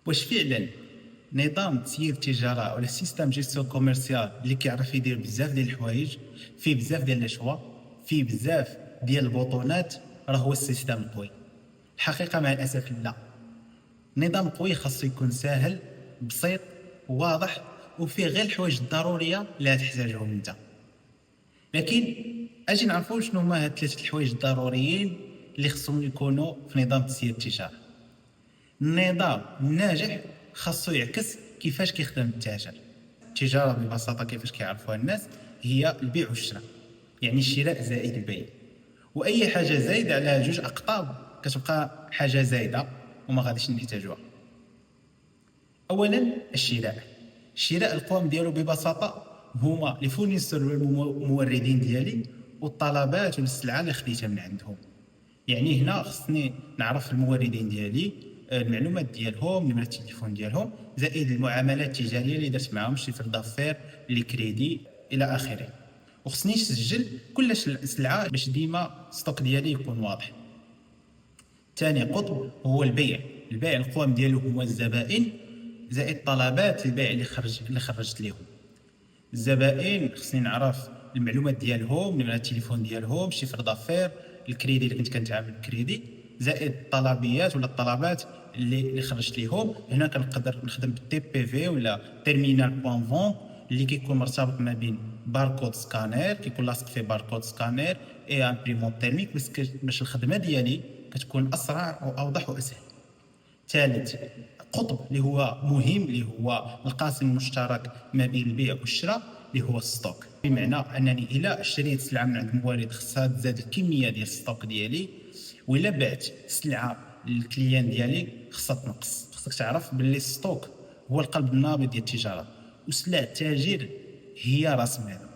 واش فعلا نظام تسيير التجاره ولا سيستم جيستيون كوميرسيال اللي كيعرف يدير بزاف ديال الحوايج، فيه بزاف ديال لي شوا، فيه بزاف ديال البطونات، راه هو السيستم القوي؟ الحقيقه مع الاسف لا. نظام قوي خاصو يكون ساهل، بسيط، واضح، وفيه غير الحوايج الضروريه اللي غتحتاجهم انت. لكن اجي نعرفوا شنو هما هاد ثلاثه الحوايج الضروريين اللي خصهم يكونوا في نظام تسيير التجاره. النظام الناجح خاصو يعكس كيفاش كيخدم التاجر. التجاره ببساطه كيفاش كيعرفوها الناس هي البيع والشراء، يعني الشراء زائد البيع، واي حاجه زايده على جوج اقطاب كتبقى حاجه زايده وما غاديش نحتاجوها. اولا الشراء القوام ديالو ببساطه هما لي فورنيسور والموردين ديالي والطلبات والسلعه اللي خديتها من عندهم. يعني هنا خصني نعرف الموردين ديالي، المعلومات ديالهم، نمرة التليفون ديالهم، زائد المعاملات التجاريه اللي درت معاهم، شيفر دافير، لي كريدي الى اخره. وخصني نسجل كل سلعه باش ديما ستوك ديالي يكون واضح. ثاني قطب هو البيع القوام ديالو هو الزبائن زائد طلبات البيع اللي خرجت لهم. الزبائن خصني نعرف المعلومات ديالهم، نمرة التليفون ديالهم، شيفر دافير، الكريدي اللي كنت كنتعامل بالكريدي، زائد الطلبيات ولا الطلبات اللي خرجت لهم. هنا كنقدر نخدم بالتي بي في ولا تيرمينال بوان فون اللي كيكون مرتبط ما بين باركود سكانير، كيكون لاصق فيه باركود سكانير اي امبريمون تيرميك باش الخدمه ديالي كتكون اسرع واوضح واسهل. ثالث قطب اللي هو مهم، اللي هو القاسم المشترك ما بين البيع والشراء، اللي هو الستوك. بمعنى انني الا شريت سلعه من عند مورد خصها تزاد الكميه ديال الستوك ديالي، وإلا بعت سلعه للكليان ديالي خصها تنقص. خصك تعرف باللي الستوك هو القلب النابض ديال التجاره، وسلع التاجر هي راس مال.